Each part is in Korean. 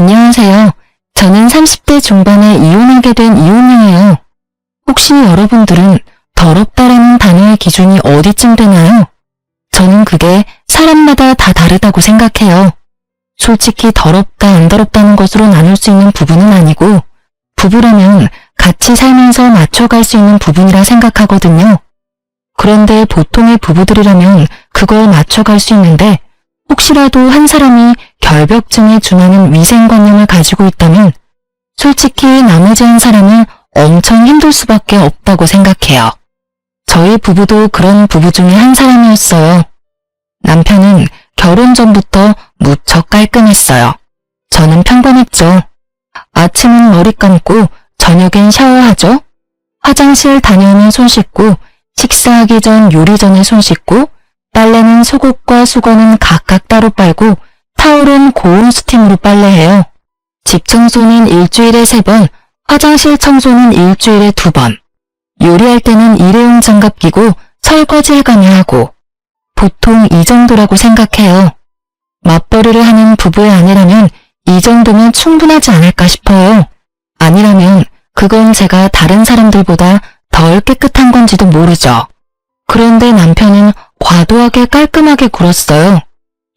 안녕하세요. 저는 30대 중반에 이혼하게 된 이혼녀예요. 혹시 여러분들은 더럽다라는 단어의 기준이 어디쯤 되나요? 저는 그게 사람마다 다 다르다고 생각해요. 솔직히 더럽다 안 더럽다는 것으로 나눌 수 있는 부분은 아니고 부부라면 같이 살면서 맞춰갈 수 있는 부분이라 생각하거든요. 그런데 보통의 부부들이라면 그걸 맞춰갈 수 있는데 혹시라도 한 사람이 결벽증에 준하는 위생관념을 가지고 있다면 솔직히 나머지 한 사람은 엄청 힘들 수밖에 없다고 생각해요. 저희 부부도 그런 부부 중에 한 사람이었어요. 남편은 결혼 전부터 무척 깔끔했어요. 저는 평범했죠. 아침은 머리 감고 저녁엔 샤워하죠. 화장실 다녀오면 손 씻고 식사하기 전 요리 전에 손 씻고 빨래는 속옷과 수건은 각각 따로 빨고 타올은 고온 스팀으로 빨래해요. 집 청소는 일주일에 3번, 화장실 청소는 일주일에 2번. 요리할 때는 일회용 장갑 끼고 설거지 해가며 하고 보통 이 정도라고 생각해요. 맞벌이를 하는 부부의 아내라면 이 정도면 충분하지 않을까 싶어요. 아니라면 그건 제가 다른 사람들보다 덜 깨끗한 건지도 모르죠. 그런데 남편은 과도하게 깔끔하게 굴었어요.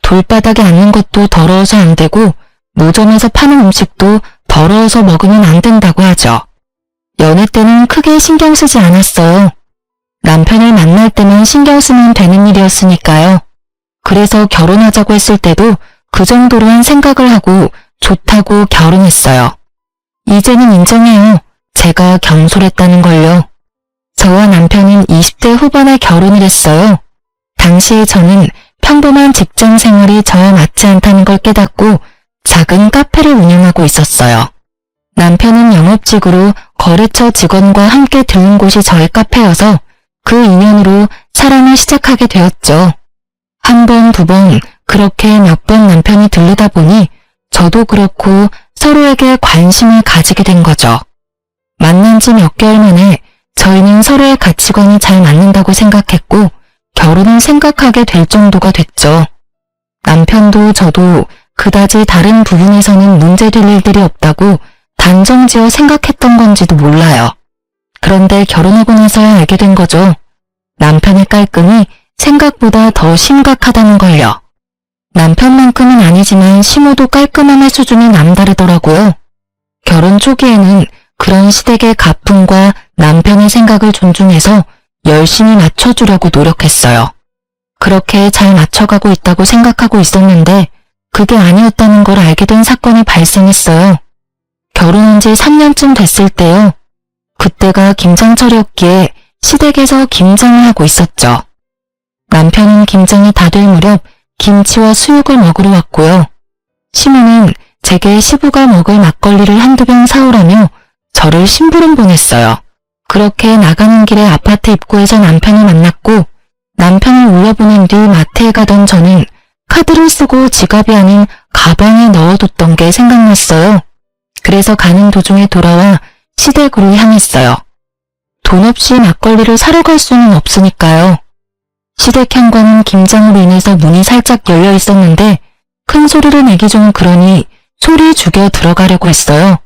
돌바닥에 앉는 것도 더러워서 안 되고 노점에서 파는 음식도 더러워서 먹으면 안 된다고 하죠. 연애 때는 크게 신경 쓰지 않았어요. 남편을 만날 때만 신경 쓰면 되는 일이었으니까요. 그래서 결혼하자고 했을 때도 그 정도로만 생각을 하고 좋다고 결혼했어요. 이제는 인정해요. 제가 경솔했다는 걸요. 저와 남편은 20대 후반에 결혼을 했어요. 당시에 저는 평범한 직장 생활이 저와 맞지 않다는 걸 깨닫고 작은 카페를 운영하고 있었어요. 남편은 영업직으로 거래처 직원과 함께 들른 곳이 저의 카페여서 그 인연으로 사랑을 시작하게 되었죠. 한 번, 2번 그렇게 몇 번 남편이 들르다 보니 저도 그렇고 서로에게 관심을 가지게 된 거죠. 만난 지 몇 개월 만에 저희는 서로의 가치관이 잘 맞는다고 생각했고 결혼을 생각하게 될 정도가 됐죠. 남편도 저도 그다지 다른 부분에서는 문제될 일들이 없다고 단정지어 생각했던 건지도 몰라요. 그런데 결혼하고 나서야 알게 된 거죠. 남편의 깔끔이 생각보다 더 심각하다는 걸요. 남편만큼은 아니지만 시모도 깔끔함의 수준이 남다르더라고요. 결혼 초기에는 그런 시댁의 가풍과 남편의 생각을 존중해서 열심히 맞춰주려고 노력했어요. 그렇게 잘 맞춰가고 있다고 생각하고 있었는데 그게 아니었다는 걸 알게 된 사건이 발생했어요. 결혼한 지 3년쯤 됐을 때요. 그때가 김장철이었기에 시댁에서 김장을 하고 있었죠. 남편은 김장이 다 될 무렵 김치와 수육을 먹으러 왔고요. 시모는 제게 시부가 먹을 막걸리를 한두 병 사오라며 저를 심부름 보냈어요. 그렇게 나가는 길에 아파트 입구에서 남편을 만났고 남편을 울려보낸 뒤 마트에 가던 저는 카드를 쓰고 지갑이 아닌 가방에 넣어뒀던 게 생각났어요. 그래서 가는 도중에 돌아와 시댁으로 향했어요. 돈 없이 막걸리를 사러 갈 수는 없으니까요. 시댁 현관은 김장으로 인해서 문이 살짝 열려 있었는데 큰 소리를 내기 좀 그러니 소리 죽여 들어가려고 했어요.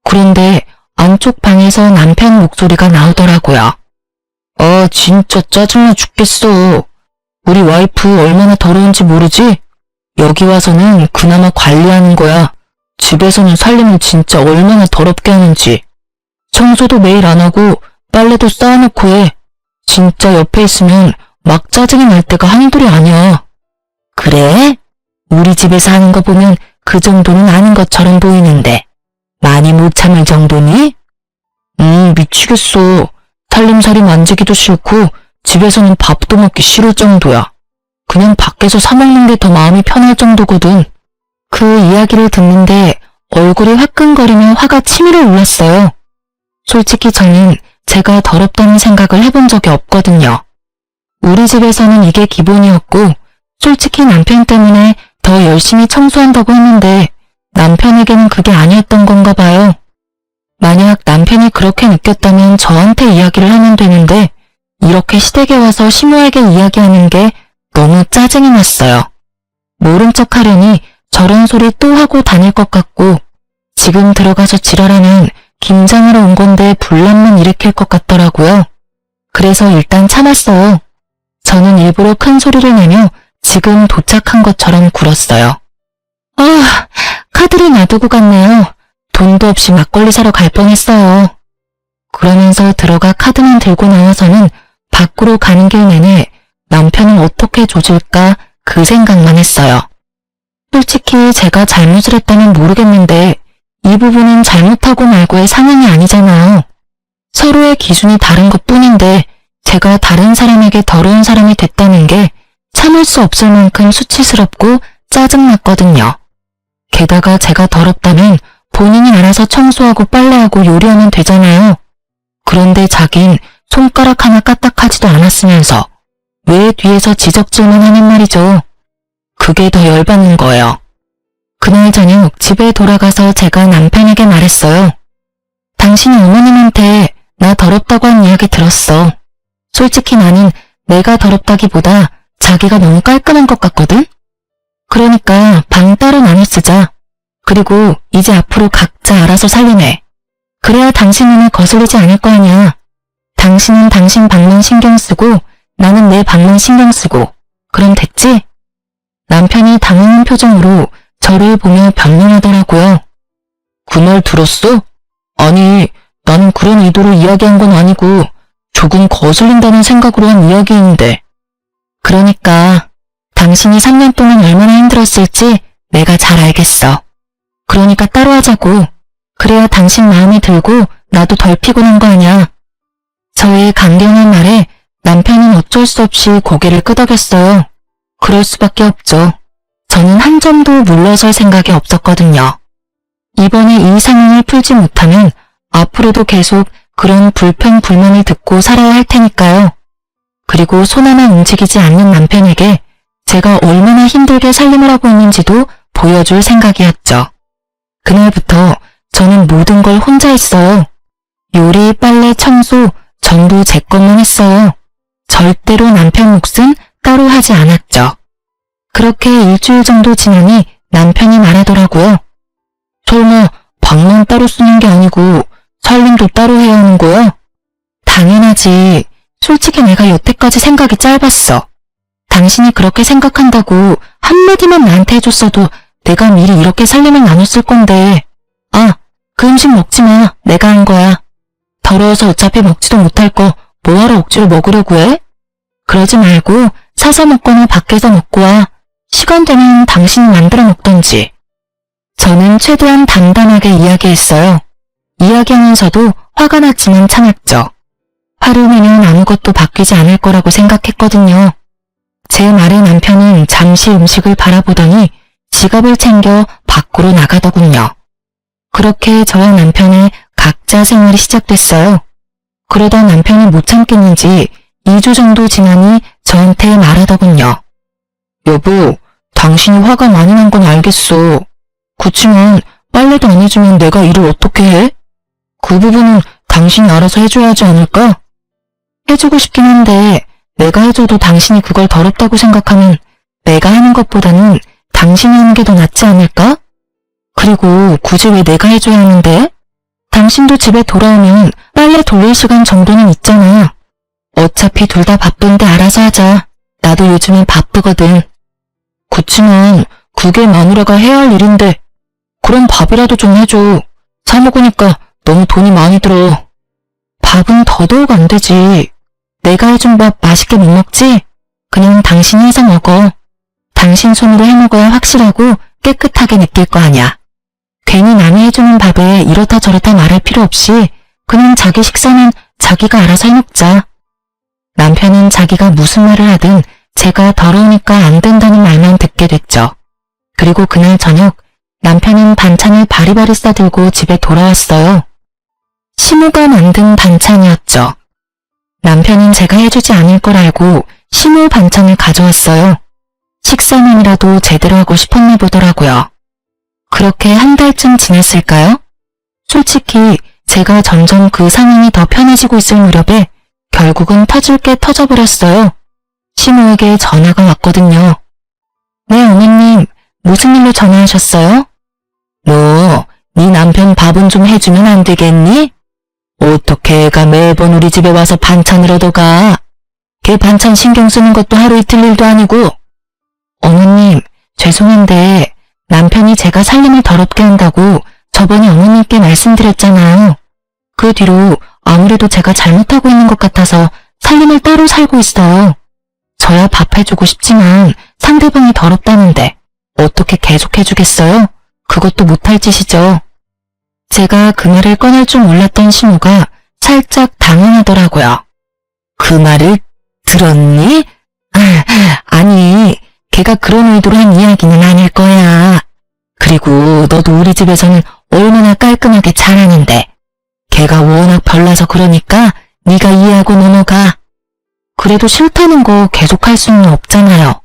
그런데 안쪽 방에서 남편 목소리가 나오더라고요. 진짜 짜증나 죽겠어. 우리 와이프 얼마나 더러운지 모르지? 여기 와서는 그나마 관리하는 거야. 집에서는 살림을 진짜 얼마나 더럽게 하는지. 청소도 매일 안 하고 빨래도 쌓아놓고 해. 진짜 옆에 있으면 막 짜증이 날 때가 한둘이 아니야. 그래? 우리 집에서 하는 거 보면 그 정도는 아닌 것처럼 보이는데 많이 못 참을 정도니? 미치겠어. 살림살이 만지기도 싫고 집에서는 밥도 먹기 싫을 정도야. 그냥 밖에서 사 먹는 게 더 마음이 편할 정도거든. 그 이야기를 듣는데 얼굴이 화끈거리며 화가 치밀어 올랐어요. 솔직히 저는 제가 더럽다는 생각을 해본 적이 없거든요. 우리 집에서는 이게 기본이었고 솔직히 남편 때문에 더 열심히 청소한다고 했는데 남편에게는 그게 아니었던 건가 봐요. 만약 남편이 그렇게 느꼈다면 저한테 이야기를 하면 되는데 이렇게 시댁에 와서 시모에게 이야기하는 게 너무 짜증이 났어요. 모른 척 하려니 저런 소리 또 하고 다닐 것 같고 지금 들어가서 지랄하면 김장하러 온 건데 분란만 일으킬 것 같더라고요. 그래서 일단 참았어요. 저는 일부러 큰 소리를 내며 지금 도착한 것처럼 굴었어요. 아, 카드를 놔두고 갔네요. 돈도 없이 막걸리 사러 갈 뻔했어요. 그러면서 들어가 카드만 들고 나와서는 밖으로 가는 길 내내 남편을 어떻게 조질까 그 생각만 했어요. 솔직히 제가 잘못을 했다면 모르겠는데 이 부분은 잘못하고 말고의 상황이 아니잖아요. 서로의 기준이 다른 것뿐인데 제가 다른 사람에게 더러운 사람이 됐다는 게 참을 수 없을 만큼 수치스럽고 짜증났거든요. 게다가 제가 더럽다면 본인이 알아서 청소하고 빨래하고 요리하면 되잖아요. 그런데 자긴 손가락 하나 까딱하지도 않았으면서 왜 뒤에서 지적질만 하는 말이죠. 그게 더 열받는 거예요. 그날 저녁 집에 돌아가서 제가 남편에게 말했어요. 당신이 어머님한테 나 더럽다고 한 이야기 들었어. 솔직히 나는 내가 더럽다기보다 자기가 너무 깔끔한 것 같거든? 그러니까 방 따로 나눠 쓰자. 그리고 이제 앞으로 각자 알아서 살림해. 그래야 당신 눈에 거슬리지 않을 거 아니야. 당신은 당신 방만 신경 쓰고 나는 내 방만 신경 쓰고. 그럼 됐지? 남편이 당황한 표정으로 저를 보며 변명하더라고요. 그 말 들었어? 아니, 나는 그런 의도로 이야기한 건 아니고 조금 거슬린다는 생각으로 한 이야기인데. 그러니까 당신이 3년 동안 얼마나 힘들었을지 내가 잘 알겠어. 그러니까 따로 하자고. 그래야 당신 마음이 들고 나도 덜 피곤한 거 아냐. 저의 강경한 말에 남편은 어쩔 수 없이 고개를 끄덕였어요. 그럴 수밖에 없죠. 저는 한 점도 물러설 생각이 없었거든요. 이번에 이 상황을 풀지 못하면 앞으로도 계속 그런 불평불만을 듣고 살아야 할 테니까요. 그리고 손 하나 움직이지 않는 남편에게 제가 얼마나 힘들게 살림을 하고 있는지도 보여줄 생각이었죠. 그날부터 저는 모든 걸 혼자 했어요. 요리, 빨래, 청소 전부 제 것만 했어요. 절대로 남편 몫은 따로 하지 않았죠. 그렇게 일주일 정도 지나니 남편이 말하더라고요. 설마 방만 따로 쓰는 게 아니고 살림도 따로 해야 하는 거야? 당연하지. 솔직히 내가 여태까지 생각이 짧았어. 당신이 그렇게 생각한다고 한마디만 나한테 해줬어도 내가 미리 이렇게 살림을 나눴을 건데. 아, 그 음식 먹지 마. 내가 한 거야. 더러워서 어차피 먹지도 못할 거 뭐하러 억지로 먹으려고 해? 그러지 말고 사서 먹거나 밖에서 먹고 와. 시간 되면 당신이 만들어 먹던지. 저는 최대한 담담하게 이야기했어요. 이야기하면서도 화가 났지만 참았죠. 하루 내면 아무것도 바뀌지 않을 거라고 생각했거든요. 제 말에 남편은 잠시 음식을 바라보더니 지갑을 챙겨 밖으로 나가더군요. 그렇게 저와 남편의 각자 생활이 시작됐어요. 그러다 남편이 못 참겠는지 2주 정도 지나니 저한테 말하더군요. 여보, 당신이 화가 많이 난 건 알겠어. 그치만 빨래도 안 해주면 내가 일을 어떻게 해? 그 부분은 당신이 알아서 해줘야 하지 않을까? 해주고 싶긴 한데 내가 해줘도 당신이 그걸 더럽다고 생각하면 내가 하는 것보다는 당신이 하는 게 더 낫지 않을까? 그리고 굳이 왜 내가 해줘야 하는데? 당신도 집에 돌아오면 빨래 돌릴 시간 정도는 있잖아. 어차피 둘 다 바쁜데 알아서 하자. 나도 요즘엔 바쁘거든. 그치만 그게 마누라가 해야 할 일인데. 그럼 밥이라도 좀 해줘. 사 먹으니까 너무 돈이 많이 들어. 밥은 더더욱 안 되지. 내가 해준 밥 맛있게 못 먹지? 그냥 당신이 해서 먹어. 당신 손으로 해 먹어야 확실하고 깨끗하게 느낄 거 아냐. 괜히 남이 해주는 밥에 이렇다 저렇다 말할 필요 없이 그냥 자기 식사는 자기가 알아서 해먹자. 남편은 자기가 무슨 말을 하든 제가 더러우니까 안 된다는 말만 듣게 됐죠. 그리고 그날 저녁 남편은 반찬을 바리바리 싸들고 집에 돌아왔어요. 시모가 만든 반찬이었죠. 남편은 제가 해주지 않을 걸 알고 시모 반찬을 가져왔어요. 식사만이라도 제대로 하고 싶었나 보더라고요. 그렇게 한 달쯤 지났을까요? 솔직히 제가 점점 그 상황이 더 편해지고 있을 무렵에 결국은 터질 게 터져버렸어요. 시모에게 전화가 왔거든요. 네, 어머님. 무슨 일로 전화하셨어요? 너, 네 남편 밥은 좀 해주면 안 되겠니? 어떻게 애가 매번 우리 집에 와서 반찬을 얻어가? 걔 반찬 신경 쓰는 것도 하루 이틀 일도 아니고. 어머님, 죄송한데 남편이 제가 살림을 더럽게 한다고 저번에 어머님께 말씀드렸잖아요. 그 뒤로 아무래도 제가 잘못하고 있는 것 같아서 살림을 따로 살고 있어요. 저야 밥 해주고 싶지만 상대방이 더럽다는데 어떻게 계속해주겠어요? 그것도 못할 짓이죠. 제가 그 말을 꺼낼 줄 몰랐던 신우가 살짝 당황하더라고요. 그 말을 들었니? 아니, 걔가 그런 의도로 한 이야기는 아닐 거야. 그리고 너도 우리 집에서는 얼마나 깔끔하게 잘하는데 걔가 워낙 별나서 그러니까 네가 이해하고 넘어가. 그래도 싫다는 거 계속할 수는 없잖아요.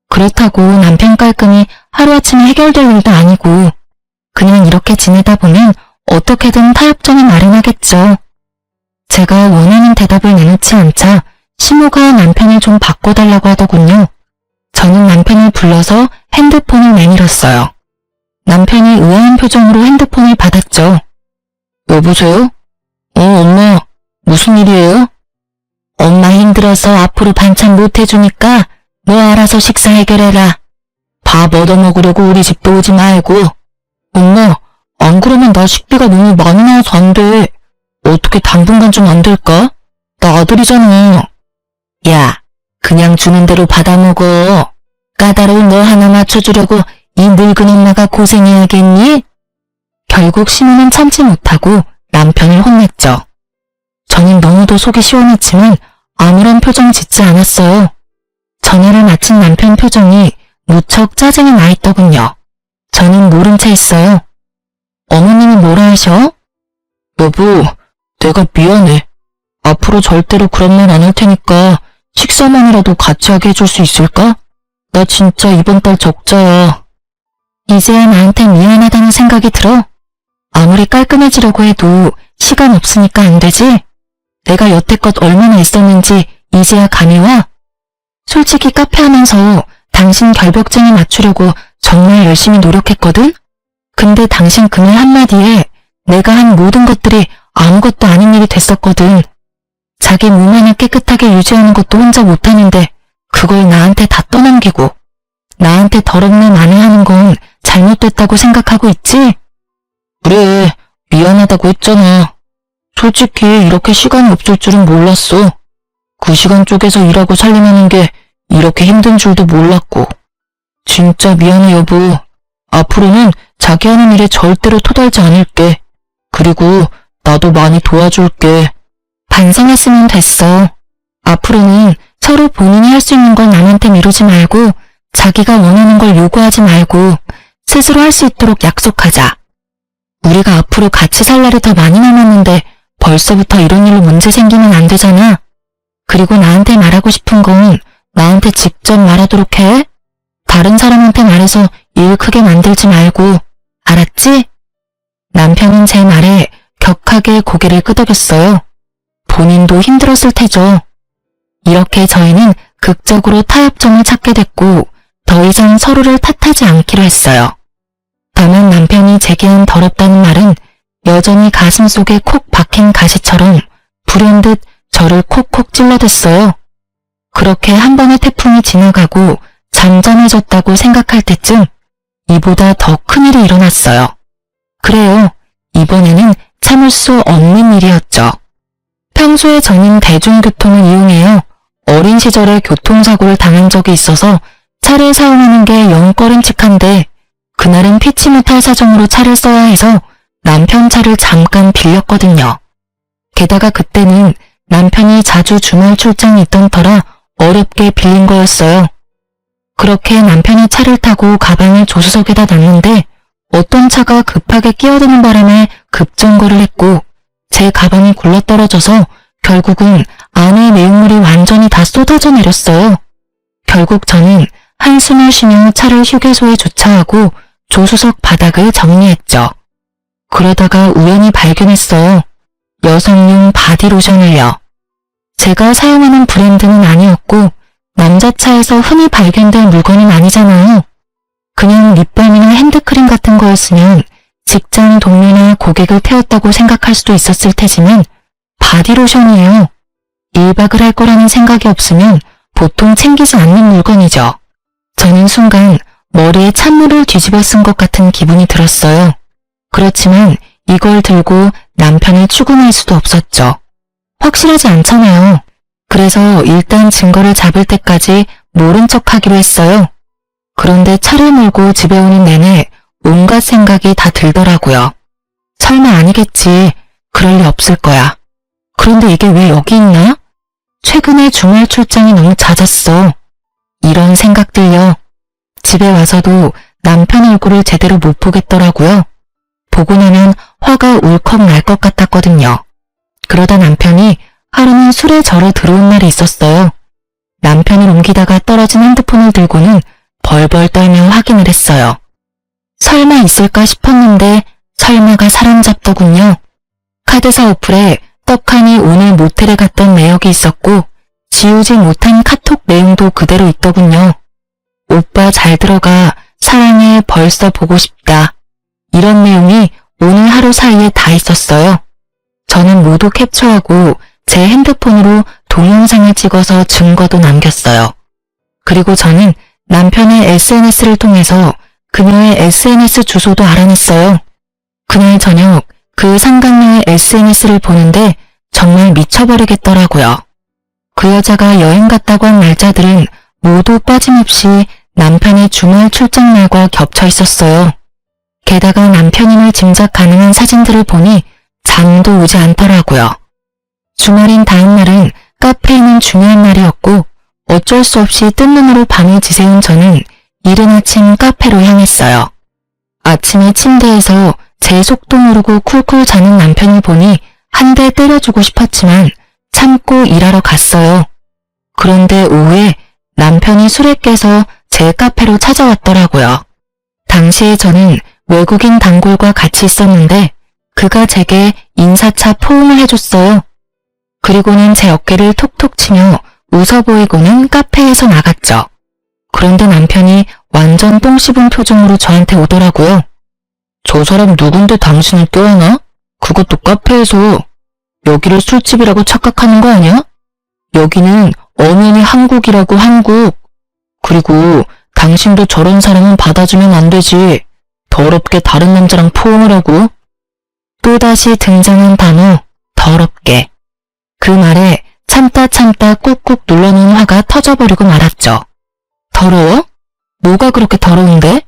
그렇다고 남편 깔끔이 하루아침에 해결될 일도 아니고 그냥 이렇게 지내다 보면 어떻게든 타협점을 마련하겠죠. 제가 원하는 대답을 내놓지 않자 시모가 남편을 좀 바꿔달라고 하더군요. 저는 남편을 불러서 핸드폰을 내밀었어요. 남편이 의아한 표정으로 핸드폰을 받았죠. 여보세요? 엄마, 무슨 일이에요? 엄마 힘들어서 앞으로 반찬 못 해주니까 너 알아서 식사 해결해라. 밥 얻어먹으려고 우리 집도 오지 말고. 엄마, 안 그러면 나 식비가 너무 많이 나와서 안 돼. 어떻게 당분간 좀 안 될까? 나 아들이잖아. 야, 그냥 주는 대로 받아먹어. 까다로운 너 하나 맞춰주려고 이 늙은 엄마가 고생해야겠니? 결국 신우는 참지 못하고 남편을 혼냈죠. 저는 너무도 속이 시원했지만 아무런 표정 짓지 않았어요. 전화를 마친 남편 표정이 무척 짜증이 나 있더군요. 저는 모른 채 있어요. 어머님이 뭐라 하셔? 여보, 내가 미안해. 앞으로 절대로 그런 말 안 할 테니까 식사만이라도 같이 하게 해줄 수 있을까? 나 진짜 이번 달 적자야. 이제야 나한테 미안하다는 생각이 들어? 아무리 깔끔해지려고 해도 시간 없으니까 안 되지? 내가 여태껏 얼마나 있었는지 이제야 감이 와? 솔직히 카페 하면서 당신 결벽증에 맞추려고 정말 열심히 노력했거든? 근데 당신 그 말 한마디에 내가 한 모든 것들이 아무것도 아닌 일이 됐었거든. 자기 몸 하나 깨끗하게 유지하는 것도 혼자 못하는데 그걸 나한테 다 떠넘기고 나한테 더럽네 만회하는 건 잘못됐다고 생각하고 있지? 그래, 미안하다고 했잖아. 솔직히 이렇게 시간이 없을 줄은 몰랐어. 그 시간 쪼개서 일하고 살림하는 게 이렇게 힘든 줄도 몰랐고. 진짜 미안해 여보. 앞으로는 자기 하는 일에 절대로 토달지 않을게. 그리고 나도 많이 도와줄게. 반성했으면 됐어. 앞으로는 서로 본인이 할 수 있는 걸 남한테 미루지 말고 자기가 원하는 걸 요구하지 말고 스스로 할 수 있도록 약속하자. 우리가 앞으로 같이 살 날이 더 많이 남았는데 벌써부터 이런 일로 문제 생기면 안 되잖아. 그리고 나한테 말하고 싶은 건 나한테 직접 말하도록 해. 다른 사람한테 말해서 일 크게 만들지 말고. 알았지? 남편은 제 말에 격하게 고개를 끄덕였어요. 본인도 힘들었을 테죠. 이렇게 저희는 극적으로 타협점을 찾게 됐고 더 이상 서로를 탓하지 않기로 했어요. 다만 남편이 제기한 더럽다는 말은 여전히 가슴속에 콕 박힌 가시처럼 불현듯 저를 콕콕 찔러댔어요. 그렇게 한 번의 태풍이 지나가고 잠잠해졌다고 생각할 때쯤 이보다 더 큰일이 일어났어요. 그래요. 이번에는 참을 수 없는 일이었죠. 평소에 저는 대중교통을 이용해요. 어린 시절에 교통사고를 당한 적이 있어서 차를 사용하는 게 영 꺼림칙한데 그날은 피치 못할 사정으로 차를 써야 해서 남편 차를 잠깐 빌렸거든요. 게다가 그때는 남편이 자주 주말 출장이 있던 터라 어렵게 빌린 거였어요. 그렇게 남편이 차를 타고 가방을 조수석에다 놨는데 어떤 차가 급하게 끼어드는 바람에 급정거를 했고 제 가방이 굴러떨어져서 결국은 안에 내용물이 완전히 다 쏟아져 내렸어요. 결국 저는 한숨을 쉬며 차를 휴게소에 주차하고 조수석 바닥을 정리했죠. 그러다가 우연히 발견했어요. 여성용 바디로션을요. 제가 사용하는 브랜드는 아니었고 남자 차에서 흔히 발견된 물건은 아니잖아요. 그냥 립밤이나 핸드크림 같은 거였으면 직장 동료나 고객을 태웠다고 생각할 수도 있었을 테지만 바디로션이에요. 1박을 할 거라는 생각이 없으면 보통 챙기지 않는 물건이죠. 저는 순간 머리에 찬물을 뒤집어 쓴 것 같은 기분이 들었어요. 그렇지만 이걸 들고 남편을 추궁할 수도 없었죠. 확실하지 않잖아요. 그래서 일단 증거를 잡을 때까지 모른 척하기로 했어요. 그런데 차를 몰고 집에 오는 내내 온갖 생각이 다 들더라고요. 설마 아니겠지. 그럴 리 없을 거야. 그런데 이게 왜 여기 있나? 최근에 주말 출장이 너무 잦았어. 이런 생각들요. 집에 와서도 남편 얼굴을 제대로 못 보겠더라고요. 보고 나면 화가 울컥 날 것 같았거든요. 그러다 남편이 하루는 술에 절어 들어온 날이 있었어요. 남편을 옮기다가 떨어진 핸드폰을 들고는 벌벌 떨며 확인을 했어요. 설마 있을까 싶었는데 설마가 사람잡더군요. 카드사 어플에 떡하니 오늘 모텔에 갔던 내역이 있었고 지우지 못한 카톡 내용도 그대로 있더군요. 오빠 잘 들어가, 사랑해, 벌써 보고 싶다. 이런 내용이 오늘 하루 사이에 다 있었어요. 저는 모두 캡처하고 제 핸드폰으로 동영상을 찍어서 증거도 남겼어요. 그리고 저는 남편의 SNS를 통해서 그녀의 SNS 주소도 알아냈어요. 그날 저녁 그 상간녀의 SNS를 보는데 정말 미쳐버리겠더라고요. 그 여자가 여행 갔다고 한 날짜들은 모두 빠짐없이 남편의 주말 출장 날과 겹쳐 있었어요. 게다가 남편임을 짐작 가능한 사진들을 보니 잠도 오지 않더라고요. 주말인 다음 날은 카페에는 중요한 날이었고 어쩔 수 없이 뜬 눈으로 밤을 지새운 저는 이른 아침 카페로 향했어요. 아침에 침대에서 제 속도 모르고 쿨쿨 자는 남편을 보니 한 대 때려주고 싶었지만 참고 일하러 갔어요. 그런데 오후에 남편이 술에 깨서 제 카페로 찾아왔더라고요. 당시에 저는 외국인 단골과 같이 있었는데 그가 제게 인사차 포옹을 해줬어요. 그리고는 제 어깨를 톡톡 치며 웃어 보이고는 카페에서 나갔죠. 그런데 남편이 완전 똥 씹은 표정으로 저한테 오더라고요. 저 사람 누군데 당신을 껴안아? 그것도 카페에서. 여기를 술집이라고 착각하는 거 아니야? 여기는 엄연히 한국이라고, 한국. 그리고 당신도 저런 사람은 받아주면 안 되지. 더럽게 다른 남자랑 포옹을 하고. 또다시 등장한 단어, 더럽게. 그 말에 참다 꾹꾹 눌러놓은 화가 터져버리고 말았죠. 더러워? 뭐가 그렇게 더러운데?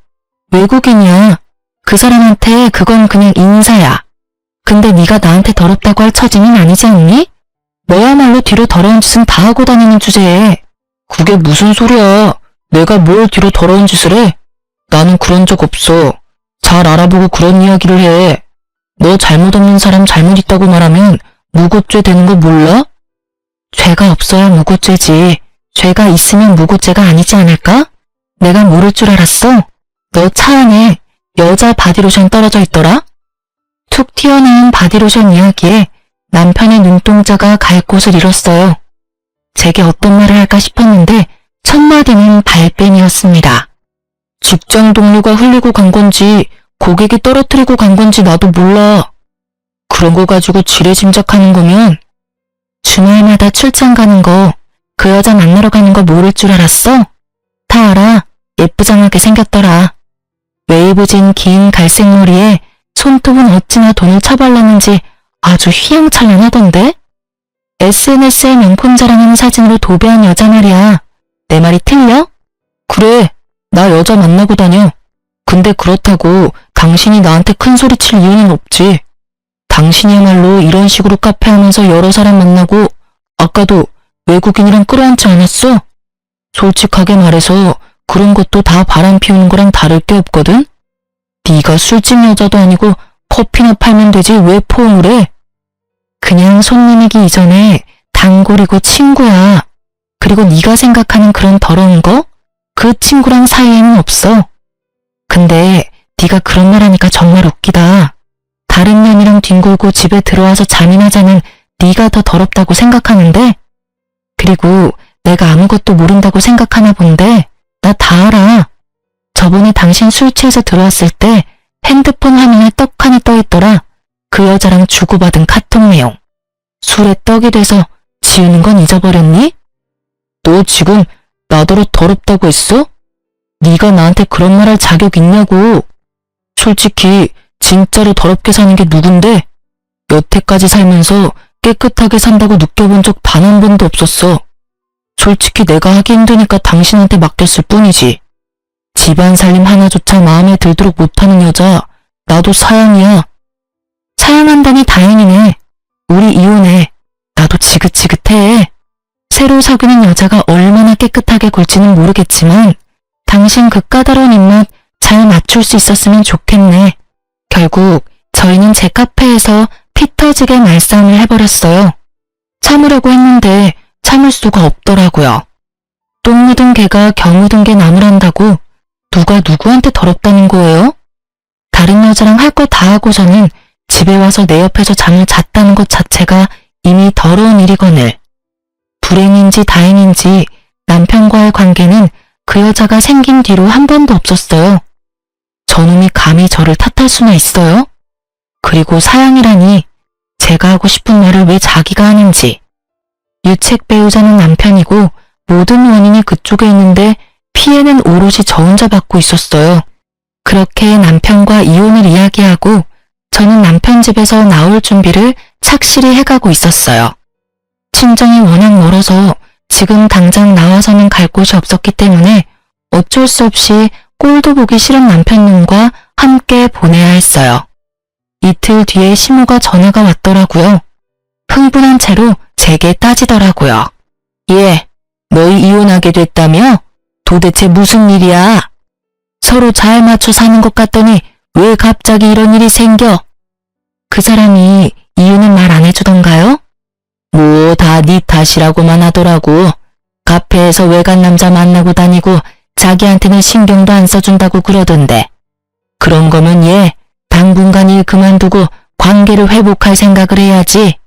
외국인이야. 그 사람한테 그건 그냥 인사야. 근데 네가 나한테 더럽다고 할 처지는 아니지 않니? 너야말로 뒤로 더러운 짓은 다 하고 다니는 주제에. 그게 무슨 소리야. 내가 뭘 뒤로 더러운 짓을 해? 나는 그런 적 없어. 잘 알아보고 그런 이야기를 해. 너 잘못 없는 사람 잘못 있다고 말하면 무고죄 되는 거 몰라? 죄가 없어야 무고죄지. 죄가 있으면 무고죄가 아니지 않을까? 내가 모를 줄 알았어? 너 차 안에 여자 바디로션 떨어져 있더라? 툭 튀어나온 바디로션 이야기에 남편의 눈동자가 갈 곳을 잃었어요. 제게 어떤 말을 할까 싶었는데 첫 마디는 발뺌이었습니다. 직장 동료가 흘리고 간 건지 고객이 떨어뜨리고 간 건지 나도 몰라. 그런 거 가지고 지레 짐작하는 거면 주말마다 출장 가는 거, 그 여자 만나러 가는 거 모를 줄 알았어? 다 알아. 예쁘장하게 생겼더라. 웨이브진 긴 갈색 머리에 손톱은 어찌나 돈을 쳐발랐는지 아주 휘황찬란하던데? SNS에 명품 자랑하는 사진으로 도배한 여자 말이야. 내 말이 틀려? 그래, 나 여자 만나고 다녀. 근데 그렇다고 당신이 나한테 큰 소리 칠 이유는 없지. 당신이야말로 이런 식으로 카페 하면서 여러 사람 만나고 아까도 외국인이랑 끌어안지 않았어? 솔직하게 말해서 그런 것도 다 바람 피우는 거랑 다를 게 없거든? 네가 술집 여자도 아니고 커피나 팔면 되지 왜 포옹을 해? 그냥 손님이기 이전에 단골이고 친구야. 그리고 네가 생각하는 그런 더러운 거? 그 친구랑 사이에는 없어. 근데 네가 그런 말 하니까 정말 웃기다. 다른 년이랑 뒹굴고 집에 들어와서 잠이나 자는 네가 더 더럽다고 생각하는데? 그리고 내가 아무것도 모른다고 생각하나 본데 나 다 알아. 저번에 당신 술 취해서 들어왔을 때 핸드폰 화면에 떡하니 떠있더라. 그 여자랑 주고받은 카톡 내용. 술에 떡이 돼서 지우는 건 잊어버렸니? 너 지금 나더러 더럽다고 했어? 네가 나한테 그런 말 할 자격 있냐고. 솔직히 진짜로 더럽게 사는 게 누군데? 여태까지 살면서 깨끗하게 산다고 느껴본 적 단 한 번도 없었어. 솔직히 내가 하기 힘드니까 당신한테 맡겼을 뿐이지. 집안 살림 하나조차 마음에 들도록 못하는 여자, 나도 사양이야. 사양한다니 다행이네. 우리 이혼해. 나도 지긋지긋해. 새로 사귀는 여자가 얼마나 깨끗하게 굴지는 모르겠지만 당신 그 까다로운 입맛 잘 맞출 수 있었으면 좋겠네. 결국 저희는 제 카페에서 피 터지게 말싸움을 해버렸어요. 참으려고 했는데 참을 수가 없더라고요. 똥 묻은 개가 겨 묻은 개 나무란다고 누가 누구한테 더럽다는 거예요? 다른 여자랑 할 거 다 하고서는 집에 와서 내 옆에서 잠을 잤다는 것 자체가 이미 더러운 일이거늘. 불행인지 다행인지 남편과의 관계는 그 여자가 생긴 뒤로 한 번도 없었어요. 저놈이 감히 저를 탓할 수나 있어요? 그리고 사양이라니 제가 하고 싶은 말을 왜 자기가 하는지. 유책 배우자는 남편이고 모든 원인이 그쪽에 있는데 피해는 오롯이 저 혼자 받고 있었어요. 그렇게 남편과 이혼을 이야기하고 저는 남편 집에서 나올 준비를 착실히 해가고 있었어요. 친정이 워낙 멀어서 지금 당장 나와서는 갈 곳이 없었기 때문에 어쩔 수 없이 꼴도 보기 싫은 남편님과 함께 보내야 했어요. 이틀 뒤에 시모가 전화가 왔더라고요. 흥분한 채로 제게 따지더라고요. 예, 너희 이혼하게 됐다며? 도대체 무슨 일이야? 서로 잘 맞춰 사는 것 같더니 왜 갑자기 이런 일이 생겨? 그 사람이 이유는 말 안 해주던가요? 뭐 다 네 탓이라고만 하더라고. 카페에서 외간 남자 만나고 다니고 자기한테는 신경도 안 써준다고 그러던데. 그런 거면 얘 당분간 일 그만두고 관계를 회복할 생각을 해야지.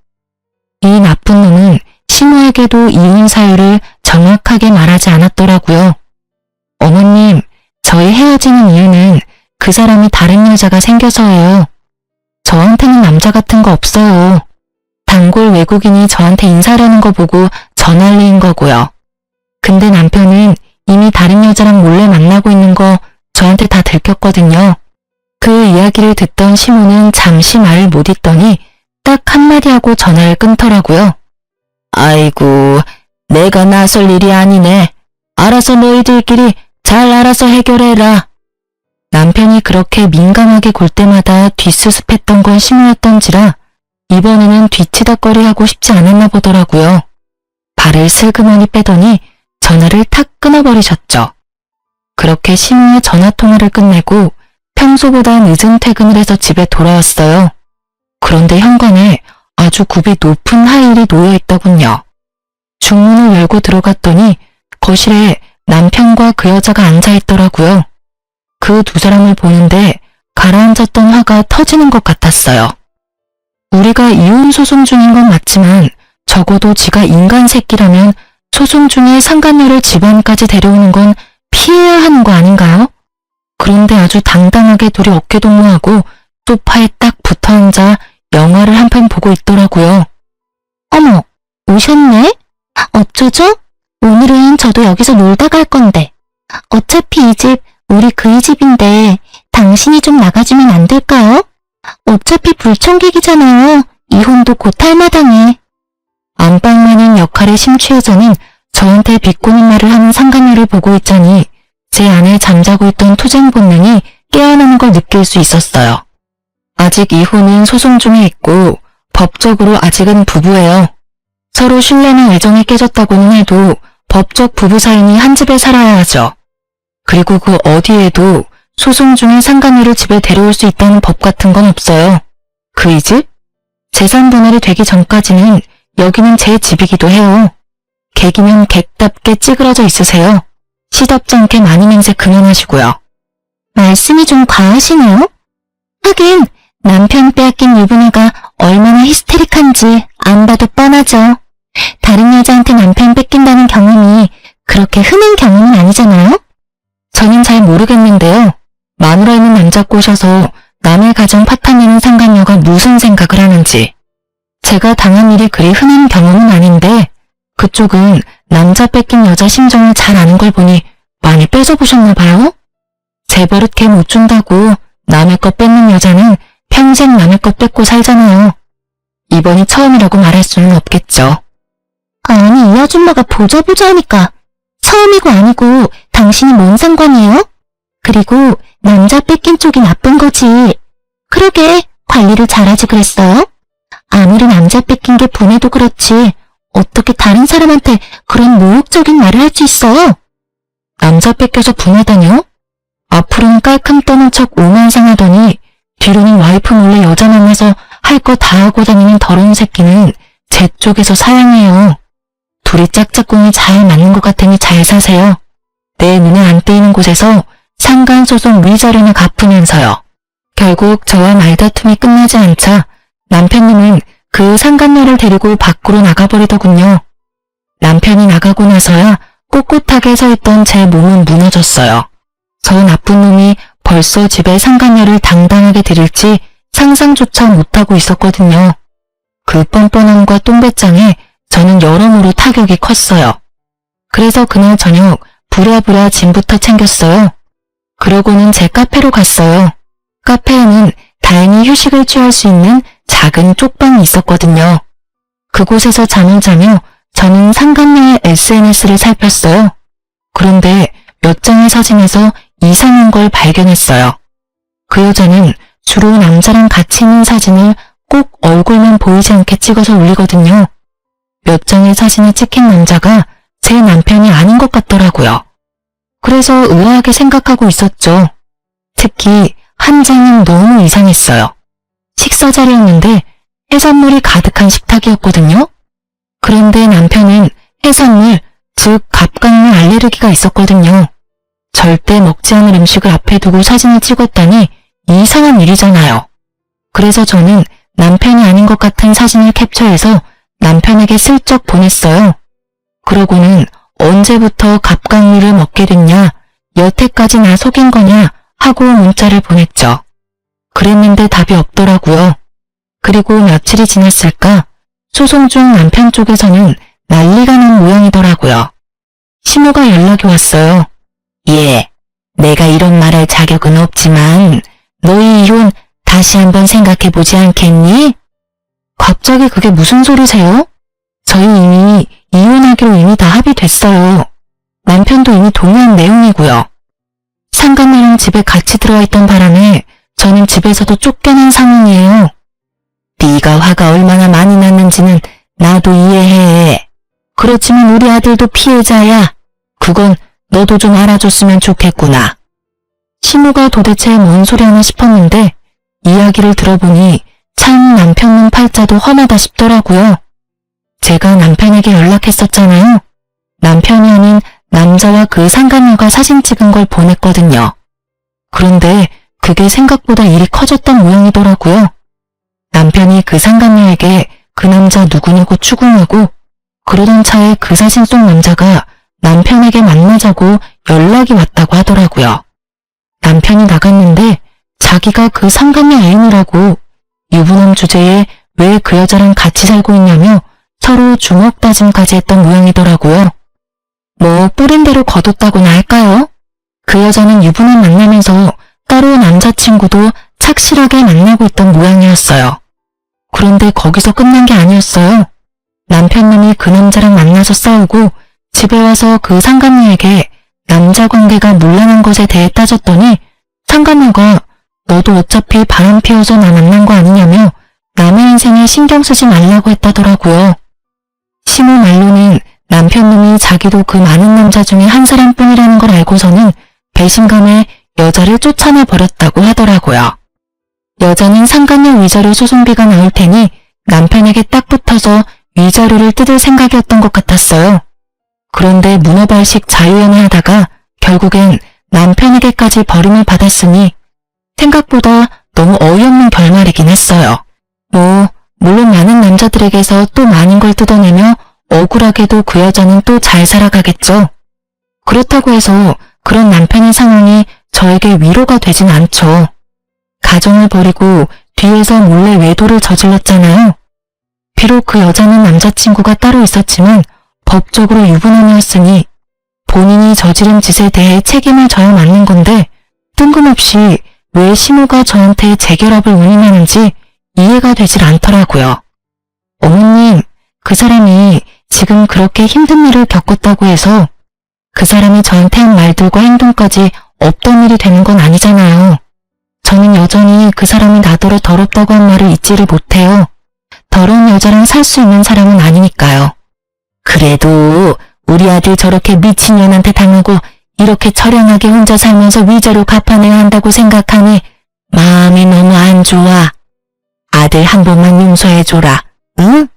이 나쁜 놈은 시모에게도 이혼 사유를 정확하게 말하지 않았더라고요. 어머님, 저희 헤어지는 이유는 그 사람이 다른 여자가 생겨서예요. 저한테는 남자 같은 거 없어요. 단골 외국인이 저한테 인사하려는 거 보고 전화를린 거고요. 근데 남편은 이미 다른 여자랑 몰래 만나고 있는 거 저한테 다 들켰거든요. 그 이야기를 듣던 시모는 잠시 말을 못 잇더니 딱 한마디 하고 전화를 끊더라고요. 아이고, 내가 나설 일이 아니네. 알아서 너희들끼리 잘 알아서 해결해라. 남편이 그렇게 민감하게 굴 때마다 뒷수습했던 건 시모였던지라 이번에는 뒤치다꺼리하고 싶지 않았나 보더라고요. 발을 슬그머니 빼더니 전화를 탁 끊어버리셨죠. 그렇게 시모의 전화통화를 끝내고 평소보다 늦은 퇴근을 해서 집에 돌아왔어요. 그런데 현관에 아주 굽이 높은 하일이 놓여있더군요. 중문을 열고 들어갔더니 거실에 남편과 그 여자가 앉아있더라고요. 그 두 사람을 보는데 가라앉았던 화가 터지는 것 같았어요. 우리가 이혼 소송 중인 건 맞지만 적어도 지가 인간 새끼라면 소송 중에 상간녀를 집안까지 데려오는 건 피해야 하는 거 아닌가요? 그런데 아주 당당하게 둘이 어깨동무하고 소파에 딱 붙어앉아 영화를 한 편 보고 있더라고요. 어머, 오셨네? 어쩌죠? 오늘은 저도 여기서 놀다 갈 건데. 어차피 이 집 우리 그이 집인데 당신이 좀 나가주면 안 될까요? 어차피 불청객이잖아요. 이혼도 곧 할 마당에. 안방마냥 역할에 심취해서는 저한테 비꼬는 말을 하는 상간녀를 보고 있자니 제 안에 잠자고 있던 투쟁 본능이 깨어나는 걸 느낄 수 있었어요. 아직 이혼은 소송 중에 있고 법적으로 아직은 부부예요. 서로 신뢰는 애정이 깨졌다고는 해도 법적 부부 사이니 한 집에 살아야 하죠. 그리고 그 어디에도 소송 중에 상간녀를 집에 데려올 수 있다는 법 같은 건 없어요. 그이 집? 재산 분할이 되기 전까지는 여기는 제 집이기도 해요. 객이면 객답게 찌그러져 있으세요. 시덥지 않게 많이 맹세 그만하시고요. 말씀이 좀 과하시네요. 하긴 남편 빼앗긴 유부녀가 얼마나 히스테릭한지 안 봐도 뻔하죠. 다른 여자한테 남편 뺏긴다는 경험이 그렇게 흔한 경험은 아니잖아요. 저는 잘 모르겠는데요. 마누라 있는 남자 꼬셔서 남의 가정 파탄내는 상간녀가 무슨 생각을 하는지. 제가 당한 일이 그리 흔한 경험은 아닌데 그쪽은 남자 뺏긴 여자 심정을 잘 아는 걸 보니 많이 뺏어보셨나 봐요? 제 버릇 걔 못 준다고 남의 것 뺏는 여자는 평생 남의 것 뺏고 살잖아요. 이번이 처음이라고 말할 수는 없겠죠. 아니, 이 아줌마가 보자 하니까 처음이고 아니고 당신이 뭔 상관이에요? 그리고 남자 뺏긴 쪽이 나쁜 거지. 그러게 관리를 잘하지 그랬어요? 아무리 남자 뺏긴 게 분해도 그렇지 어떻게 다른 사람한테 그런 모욕적인 말을 할 수 있어요? 남자 뺏겨서 분하다뇨? 앞으로는 깔끔 떠는 척 오만상하더니 뒤로는 와이프 몰래 여자 만나서 할 거 다 하고 다니는 더러운 새끼는 제 쪽에서 사양해요. 둘이 짝짝꿍이 잘 맞는 것 같으니 잘 사세요. 내 눈에 안 띄이는 곳에서 상간소송 위자료나 갚으면서요. 결국 저와 말다툼이 끝나지 않자 남편님은 그 상간녀를 데리고 밖으로 나가버리더군요. 남편이 나가고 나서야 꼿꼿하게 서 있던 제 몸은 무너졌어요. 저 나쁜 놈이 벌써 집에 상간녀를 당당하게 들일지 상상조차 못하고 있었거든요. 그 뻔뻔함과 똥배짱에 저는 여러모로 타격이 컸어요. 그래서 그날 저녁 부랴부랴 짐부터 챙겼어요. 그러고는 제 카페로 갔어요. 카페에는 다행히 휴식을 취할 수 있는 작은 쪽방이 있었거든요. 그곳에서 잠을 자며 저는 상간녀의 SNS를 살폈어요. 그런데 몇 장의 사진에서 이상한 걸 발견했어요. 그 여자는 주로 남자랑 같이 있는 사진을 꼭 얼굴만 보이지 않게 찍어서 올리거든요. 몇 장의 사진을 찍힌 남자가 제 남편이 아닌 것 같더라고요. 그래서 의아하게 생각하고 있었죠. 특히 한 장은 너무 이상했어요. 식사 자리였는데 해산물이 가득한 식탁이었거든요. 그런데 남편은 해산물, 즉 갑각류 알레르기가 있었거든요. 절대 먹지 않을 음식을 앞에 두고 사진을 찍었다니 이상한 일이잖아요. 그래서 저는 남편이 아닌 것 같은 사진을 캡처해서 남편에게 슬쩍 보냈어요. 그러고는 언제부터 갑각류를 먹게 됐냐, 여태까지 나 속인 거냐 하고 문자를 보냈죠. 그랬는데 답이 없더라고요. 그리고 며칠이 지났을까 소송 중 남편 쪽에서는 난리가 난 모양이더라고요. 신호가 연락이 왔어요. 예, 내가 이런 말할 자격은 없지만 너희 이혼 다시 한번 생각해보지 않겠니? 갑자기 그게 무슨 소리세요? 저희 이미 이혼하기로 이미 다 합의됐어요. 남편도 이미 동의한 내용이고요. 상간녀랑 집에 같이 들어와 있던 바람에 저는 집에서도 쫓겨난 상황이에요. 네가 화가 얼마나 많이 났는지는 나도 이해해. 그렇지만 우리 아들도 피해자야. 그건 너도 좀 알아줬으면 좋겠구나. 신우가 도대체 뭔 소리 하나 싶었는데 이야기를 들어보니 참 남편놈 팔자도 험하다 싶더라고요. 제가 남편에게 연락했었잖아요. 남편이 아닌 남자와 그 상간녀가 사진 찍은 걸 보냈거든요. 그런데 그게 생각보다 일이 커졌던 모양이더라고요. 남편이 그 상간녀에게 그 남자 누구냐고 추궁하고 그러던 차에 그 사진 속 남자가 남편에게 만나자고 연락이 왔다고 하더라고요. 남편이 나갔는데 자기가 그 상간녀 애인이라고 유부남 주제에 왜 그 여자랑 같이 살고 있냐며 서로 주먹 다짐까지 했던 모양이더라고요. 뭐 뿌린 대로 거뒀다고나 할까요? 그 여자는 유부남 만나면서 따로 남자친구도 착실하게 만나고 있던 모양이었어요. 그런데 거기서 끝난 게 아니었어요. 남편놈이 그 남자랑 만나서 싸우고 집에 와서 그 상간녀에게 남자 관계가 문란한 것에 대해 따졌더니 상간녀가 너도 어차피 바람 피워서 나 만난 거 아니냐며 남의 인생에 신경 쓰지 말라고 했다더라고요. 신우 말로는 남편놈이 자기도 그 많은 남자 중에 한 사람뿐이라는 걸 알고서는 배신감에 여자를 쫓아내 버렸다고 하더라고요. 여자는 상간녀 위자료 소송비가 나올 테니 남편에게 딱 붙어서 위자료를 뜯을 생각이었던 것 같았어요. 그런데 문어발식 자유연애하다가 결국엔 남편에게까지 버림을 받았으니 생각보다 너무 어이없는 결말이긴 했어요. 물론 많은 남자들에게서 또 많은 걸 뜯어내며 억울하게도 그 여자는 또 잘 살아가겠죠. 그렇다고 해서 그런 남편의 상황이 저에게 위로가 되진 않죠. 가정을 버리고 뒤에서 몰래 외도를 저질렀잖아요. 비록 그 여자는 남자친구가 따로 있었지만 법적으로 유부남이었으니 본인이 저지른 짓에 대해 책임을 져야 맞는 건데 뜬금없이 왜 시모가 저한테 재결합을 운운하는지 이해가 되질 않더라고요. 어머님, 그 사람이 지금 그렇게 힘든 일을 겪었다고 해서 그 사람이 저한테 한 말들과 행동까지 없던 일이 되는 건 아니잖아요. 저는 여전히 그 사람이 나더러 더럽다고 한 말을 잊지를 못해요. 더러운 여자랑 살 수 있는 사람은 아니니까요. 그래도 우리 아들 저렇게 미친년한테 당하고 이렇게 처량하게 혼자 살면서 위자료 갚아내야 한다고 생각하니 마음이 너무 안 좋아. 아들 한 번만 용서해줘라. 응?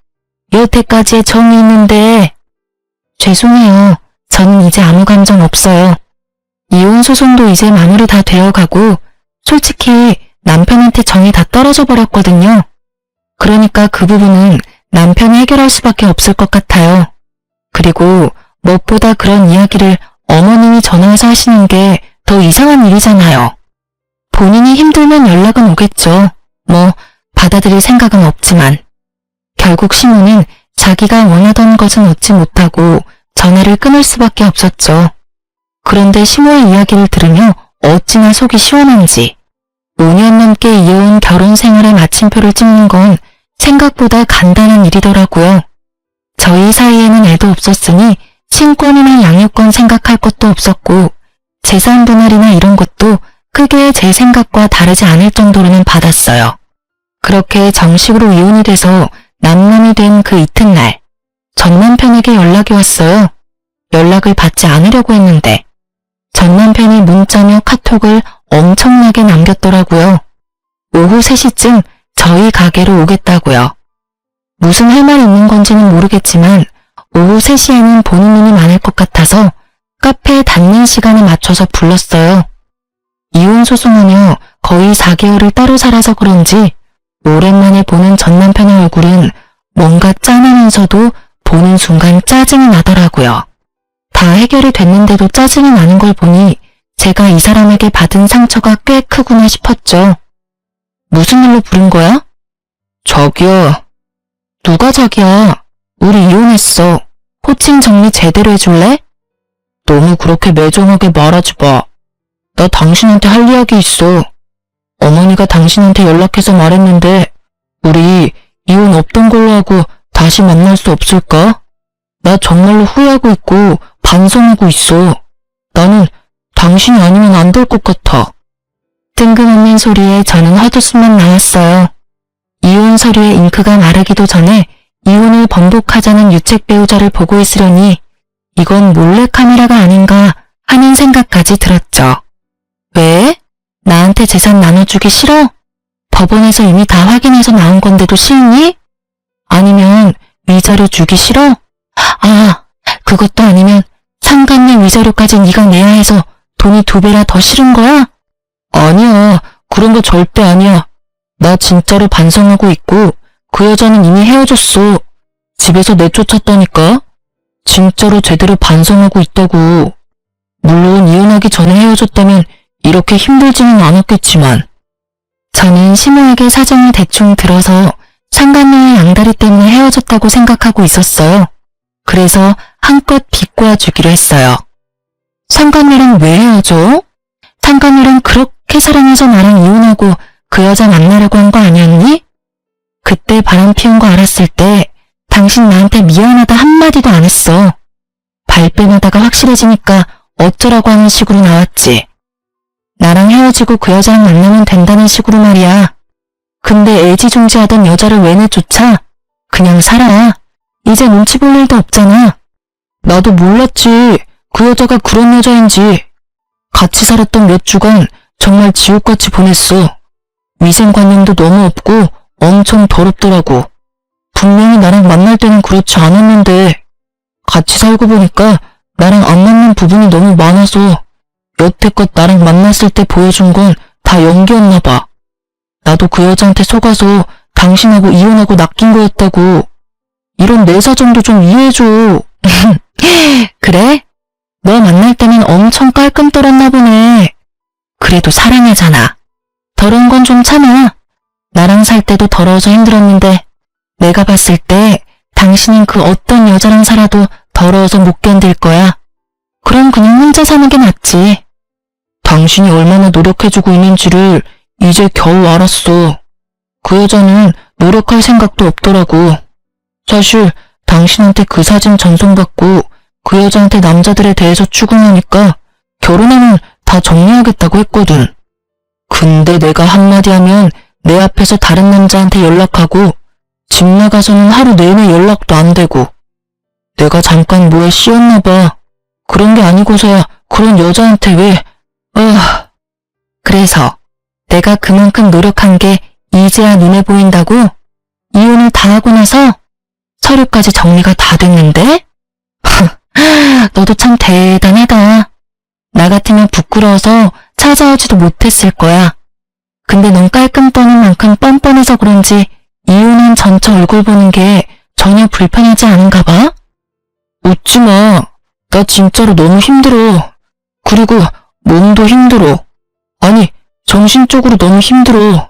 여태까지의 정이 있는데. 죄송해요. 저는 이제 아무 감정 없어요. 이혼 소송도 이제 마무리 다 되어가고 솔직히 남편한테 정이 다 떨어져 버렸거든요. 그러니까 그 부분은 남편이 해결할 수밖에 없을 것 같아요. 그리고 무엇보다 그런 이야기를 어머님이 전화해서 하시는 게 더 이상한 일이잖아요. 본인이 힘들면 연락은 오겠죠. 뭐 받아들일 생각은 없지만. 결국 시모는 자기가 원하던 것은 얻지 못하고 전화를 끊을 수밖에 없었죠. 그런데 시모의 이야기를 들으며 어찌나 속이 시원한지. 5년 넘게 이어온 결혼 생활의 마침표를 찍는 건 생각보다 간단한 일이더라고요. 저희 사이에는 애도 없었으니 친권이나 양육권 생각할 것도 없었고 재산 분할이나 이런 것도 크게 제 생각과 다르지 않을 정도로는 받았어요. 그렇게 정식으로 이혼이 돼서 남남이 된 그 이튿날 전 남편에게 연락이 왔어요. 연락을 받지 않으려고 했는데 전 남편이 문자며 카톡을 엄청나게 남겼더라고요. 오후 3시쯤 저희 가게로 오겠다고요. 무슨 할 말 있는 건지는 모르겠지만 오후 3시에는 보는 눈이 많을 것 같아서 카페 닫는 시간에 맞춰서 불렀어요. 이혼 소송하며 거의 4개월을 따로 살아서 그런지 오랜만에 보는 전 남편의 얼굴은 뭔가 짠하면서도 보는 순간 짜증이 나더라고요. 다 해결이 됐는데도 짜증이 나는 걸 보니 제가 이 사람에게 받은 상처가 꽤 크구나 싶었죠. 무슨 일로 부른 거야? 저기요. 누가 자기야? 우리 이혼했어. 호칭 정리 제대로 해줄래? 너무 그렇게 매정하게 말하지 마. 나 당신한테 할 이야기 있어. 어머니가 당신한테 연락해서 말했는데 우리 이혼 없던 걸로 하고 다시 만날 수 없을까? 나 정말로 후회하고 있고 반성하고 있어. 나는 당신이 아니면 안 될 것 같아. 뜬금없는 소리에 저는 헛웃음만 나왔어요. 이혼 서류에 잉크가 마르기도 전에 이혼을 번복하자는 유책 배우자를 보고 있으려니 이건 몰래카메라가 아닌가 하는 생각까지 들었죠. 왜? 나한테 재산 나눠주기 싫어? 법원에서 이미 다 확인해서 나온 건데도 싫니? 아니면 위자료 주기 싫어? 아, 그것도 아니면 상간녀 위자료까지 네가 내야 해서 돈이 2배라 더 싫은 거야? 아니야, 그런 거 절대 아니야. 나 진짜로 반성하고 있고 그 여자는 이미 헤어졌어. 집에서 내쫓았다니까. 진짜로 제대로 반성하고 있다고. 물론 이혼하기 전에 헤어졌다면 이렇게 힘들지는 않았겠지만. 저는 시모에게 사정을 대충 들어서 상간녀의 양다리 때문에 헤어졌다고 생각하고 있었어요. 그래서 한껏 비꼬아 주기로 했어요. 상간녀랑 왜 헤어져? 상간녀랑 그렇게 사랑해서 나랑 이혼하고 그 여자 만나려고 한 거 아니었니? 그때 바람 피운 거 알았을 때 당신 나한테 미안하다 한마디도 안 했어. 발뺌하다가 확실해지니까 어쩌라고 하는 식으로 나왔지. 나랑 헤어지고 그 여자랑 만나면 된다는 식으로 말이야. 근데 애지중지하던 여자를 왜 내쫓아? 그냥 살아. 이제 눈치 볼 일도 없잖아. 나도 몰랐지. 그 여자가 그런 여자인지. 같이 살았던 몇 주간 정말 지옥같이 보냈어. 위생관념도 너무 없고 엄청 더럽더라고. 분명히 나랑 만날 때는 그렇지 않았는데 같이 살고 보니까 나랑 안 맞는 부분이 너무 많아서 여태껏 나랑 만났을 때 보여준 건 다 연기였나 봐. 나도 그 여자한테 속아서 당신하고 이혼하고 낚인 거였다고. 이런 내 사정도 좀 이해해줘. 그래? 너 만날 때는 엄청 깔끔 떨었나 보네. 그래도 사랑하잖아. 더러운 건 좀 참아. 나랑 살 때도 더러워서 힘들었는데 내가 봤을 때 당신은 그 어떤 여자랑 살아도 더러워서 못 견딜 거야. 그럼 그냥 혼자 사는 게 낫지. 당신이 얼마나 노력해주고 있는지를 이제 겨우 알았어. 그 여자는 노력할 생각도 없더라고. 사실 당신한테 그 사진 전송받고 그 여자한테 남자들에 대해서 추궁하니까 결혼하면 다 정리하겠다고 했거든. 근데 내가 한마디 하면 내 앞에서 다른 남자한테 연락하고 집 나가서는 하루 내내 연락도 안 되고. 내가 잠깐 뭐에 씌었나 봐. 그런 게 아니고서야 그런 여자한테 왜... 그래서 내가 그만큼 노력한 게 이제야 눈에 보인다고? 이혼을 다 하고 나서 서류까지 정리가 다 됐는데? 너도 참 대단하다. 나 같으면 부끄러워서 찾아오지도 못했을 거야. 근데 넌 깔끔 떠는 만큼 뻔뻔해서 그런지 이혼한 전처 얼굴 보는 게 전혀 불편하지 않은가 봐? 웃지 마. 나 진짜로 너무 힘들어. 그리고 몸도 힘들어. 아니, 정신적으로 너무 힘들어.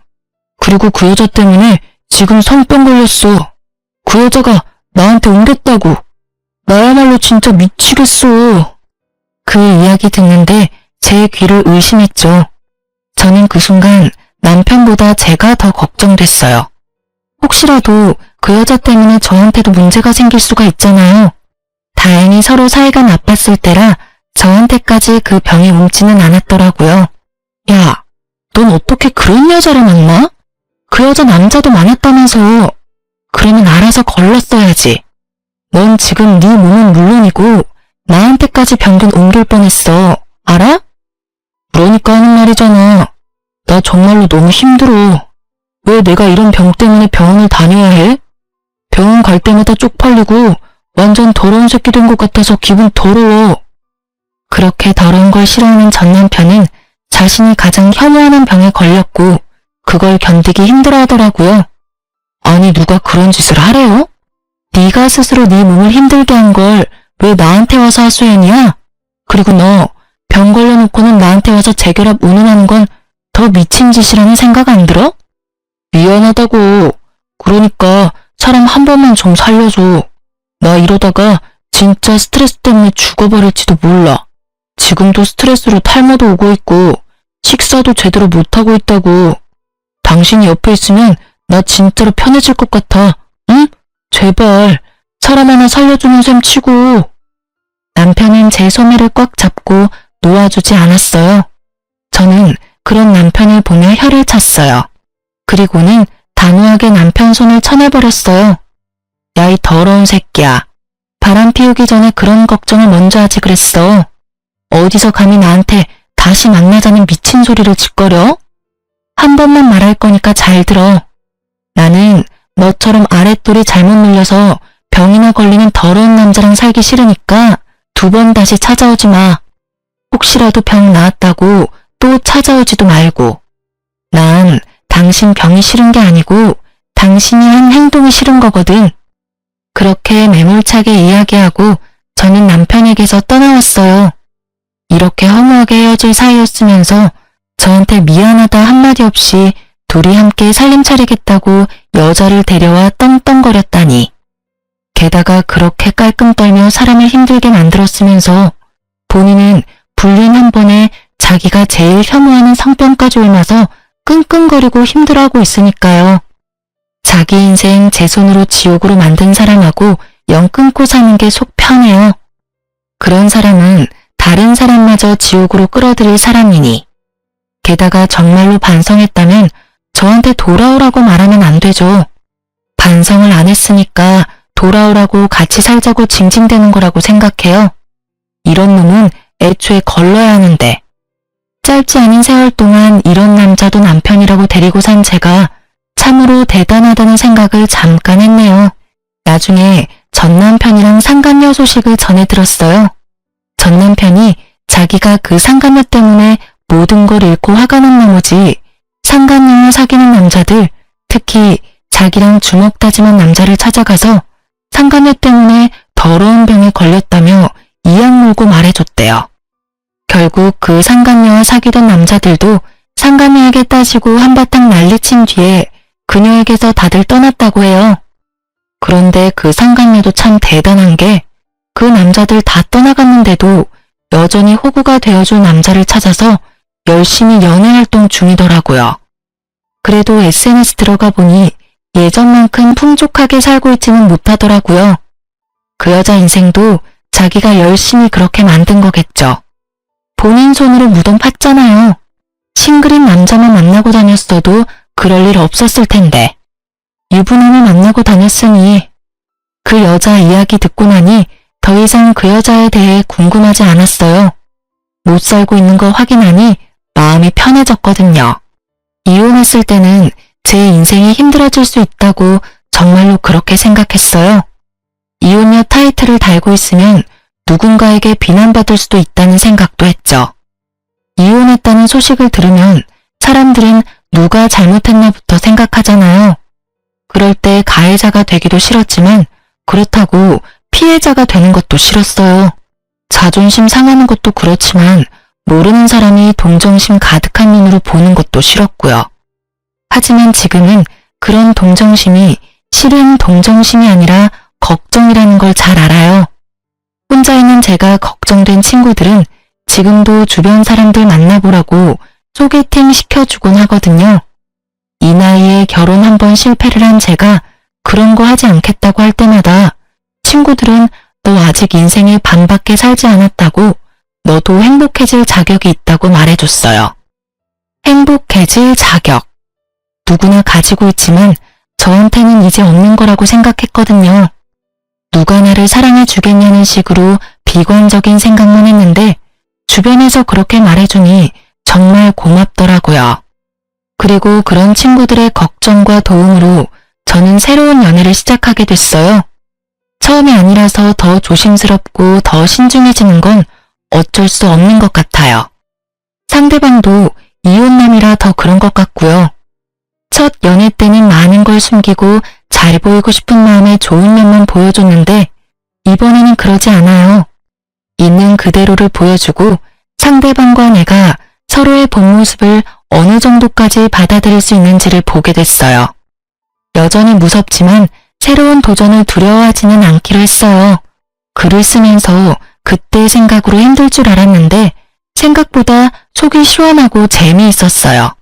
그리고 그 여자 때문에 지금 성병 걸렸어. 그 여자가 나한테 옮겼다고. 나야말로 진짜 미치겠어. 그 이야기 듣는데 제 귀를 의심했죠. 저는 그 순간 남편보다 제가 더 걱정됐어요. 혹시라도 그 여자 때문에 저한테도 문제가 생길 수가 있잖아요. 다행히 서로 사이가 나빴을 때라 저한테까지 그 병이 옮지는 않았더라고요. 야, 넌 어떻게 그런 여자를 만나? 그 여자 남자도 많았다면서. 그러면 알아서 걸렀어야지. 넌 지금 네 몸은 물론이고 나한테까지 병든 옮길 뻔했어. 알아? 그러니까 하는 말이잖아. 나 정말로 너무 힘들어. 왜 내가 이런 병 때문에 병원을 다녀야 해? 병원 갈 때마다 쪽팔리고 완전 더러운 새끼 된 것 같아서 기분 더러워. 그렇게 더러운 걸 싫어하는 전 남편은 자신이 가장 혐오하는 병에 걸렸고 그걸 견디기 힘들어하더라고요. 아니 누가 그런 짓을 하래요? 네가 스스로 네 몸을 힘들게 한 걸 왜 나한테 와서 하소연이야? 그리고 너 병 걸려놓고는 나한테 와서 재결합 운운하는 건 더 미친 짓이라는 생각 안 들어? 미안하다고. 그러니까 사람 한 번만 좀 살려줘. 나 이러다가 진짜 스트레스 때문에 죽어버릴지도 몰라. 지금도 스트레스로 탈모도 오고 있고 식사도 제대로 못하고 있다고. 당신이 옆에 있으면 나 진짜로 편해질 것 같아. 응? 제발 사람 하나 살려주는 셈 치고. 남편은 제 소매를 꽉 잡고 놓아주지 않았어요. 저는 그런 남편을 보며 혀를 찼어요. 그리고는 단호하게 남편 손을 쳐내버렸어요. 야, 이 더러운 새끼야. 바람 피우기 전에 그런 걱정을 먼저 하지 그랬어. 어디서 감히 나한테 다시 만나자는 미친 소리를 짓거려? 한 번만 말할 거니까 잘 들어. 나는 너처럼 아랫돌이 잘못 눌려서 병이나 걸리는 더러운 남자랑 살기 싫으니까 2번 다시 찾아오지 마. 혹시라도 병 나았다고 또 찾아오지도 말고. 난 당신 병이 싫은 게 아니고 당신이 한 행동이 싫은 거거든. 그렇게 매몰차게 이야기하고 저는 남편에게서 떠나왔어요. 이렇게 허무하게 헤어질 사이였으면서 저한테 미안하다 한마디 없이 둘이 함께 살림 차리겠다고 여자를 데려와 떵떵거렸다니. 게다가 그렇게 깔끔 떨며 사람을 힘들게 만들었으면서 본인은 불륜 한 번에 자기가 제일 혐오하는 성병까지 옮아서 끙끙거리고 힘들어하고 있으니까요. 자기 인생 제 손으로 지옥으로 만든 사람하고 영 끊고 사는 게 속 편해요. 그런 사람은 다른 사람마저 지옥으로 끌어들일 사람이니. 게다가 정말로 반성했다면 저한테 돌아오라고 말하면 안 되죠. 반성을 안 했으니까 돌아오라고 같이 살자고 징징대는 거라고 생각해요. 이런 놈은 애초에 걸러야 하는데. 짧지 않은 세월 동안 이런 남자도 남편이라고 데리고 산 제가 참으로 대단하다는 생각을 잠깐 했네요. 나중에 전 남편이랑 상간녀 소식을 전해 들었어요. 전 남편이 자기가 그 상간녀 때문에 모든 걸 잃고 화가 난 나머지 상간녀를 사귀는 남자들, 특히 자기랑 주먹 다짐한 남자를 찾아가서 상간녀 때문에 더러운 병에 걸렸다며 이악 물고 말해줬대요. 결국 그 상간녀와 사귀던 남자들도 상간녀에게 따지고 한바탕 난리친 뒤에 그녀에게서 다들 떠났다고 해요. 그런데 그 상간녀도 참 대단한 게 그 남자들 다 떠나갔는데도 여전히 호구가 되어줄 남자를 찾아서 열심히 연애활동 중이더라고요. 그래도 SNS 들어가 보니 예전만큼 풍족하게 살고 있지는 못하더라고요. 그 여자 인생도 자기가 열심히 그렇게 만든 거겠죠. 본인 손으로 무덤 팠잖아요. 싱글인 남자만 만나고 다녔어도 그럴 일 없었을 텐데. 유부남을 만나고 다녔으니 그 여자 이야기 듣고 나니 더 이상 그 여자에 대해 궁금하지 않았어요. 못 살고 있는 거 확인하니 마음이 편해졌거든요. 이혼했을 때는 제 인생이 힘들어질 수 있다고 정말로 그렇게 생각했어요. 이혼녀 타이틀을 달고 있으면 누군가에게 비난받을 수도 있다는 생각도 했죠. 이혼했다는 소식을 들으면 사람들은 누가 잘못했나부터 생각하잖아요. 그럴 때 가해자가 되기도 싫었지만 그렇다고 피해자가 되는 것도 싫었어요. 자존심 상하는 것도 그렇지만 모르는 사람이 동정심 가득한 눈으로 보는 것도 싫었고요. 하지만 지금은 그런 동정심이 실은 동정심이 아니라 걱정이라는 걸 잘 알아요. 혼자 있는 제가 걱정된 친구들은 지금도 주변 사람들 만나보라고 소개팅 시켜주곤 하거든요. 이 나이에 결혼 한 번 실패를 한 제가 그런 거 하지 않겠다고 할 때마다 친구들은 너 아직 인생의 반밖에 살지 않았다고 너도 행복해질 자격이 있다고 말해줬어요. 행복해질 자격. 누구나 가지고 있지만 저한테는 이제 없는 거라고 생각했거든요. 누가 나를 사랑해 주겠냐는 식으로 비관적인 생각만 했는데 주변에서 그렇게 말해주니 정말 고맙더라고요. 그리고 그런 친구들의 걱정과 도움으로 저는 새로운 연애를 시작하게 됐어요. 처음이 아니라서 더 조심스럽고 더 신중해지는 건 어쩔 수 없는 것 같아요. 상대방도 이혼남이라 더 그런 것 같고요. 첫 연애 때는 많은 걸 숨기고 잘 보이고 싶은 마음에 좋은 면만 보여줬는데 이번에는 그러지 않아요. 있는 그대로를 보여주고 상대방과 내가 서로의 본 모습을 어느 정도까지 받아들일 수 있는지를 보게 됐어요. 여전히 무섭지만 새로운 도전을 두려워하지는 않기로 했어요. 글을 쓰면서 그때 생각으로 힘들 줄 알았는데 생각보다 속이 시원하고 재미있었어요.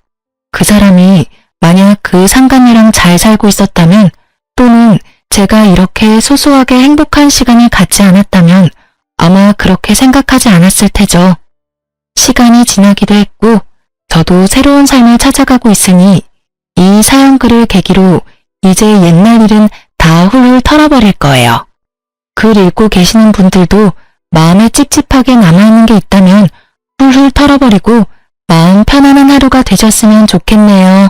그 사람이 만약 그 상간녀랑 잘 살고 있었다면 또는 제가 이렇게 소소하게 행복한 시간을 갖지 않았다면 아마 그렇게 생각하지 않았을 테죠. 시간이 지나기도 했고 저도 새로운 삶을 찾아가고 있으니 이 사연글을 계기로 이제 옛날 일은 다 훌훌 털어버릴 거예요. 글 읽고 계시는 분들도 마음에 찝찝하게 남아있는 게 있다면 훌훌 털어버리고 마음 편안한 하루가 되셨으면 좋겠네요.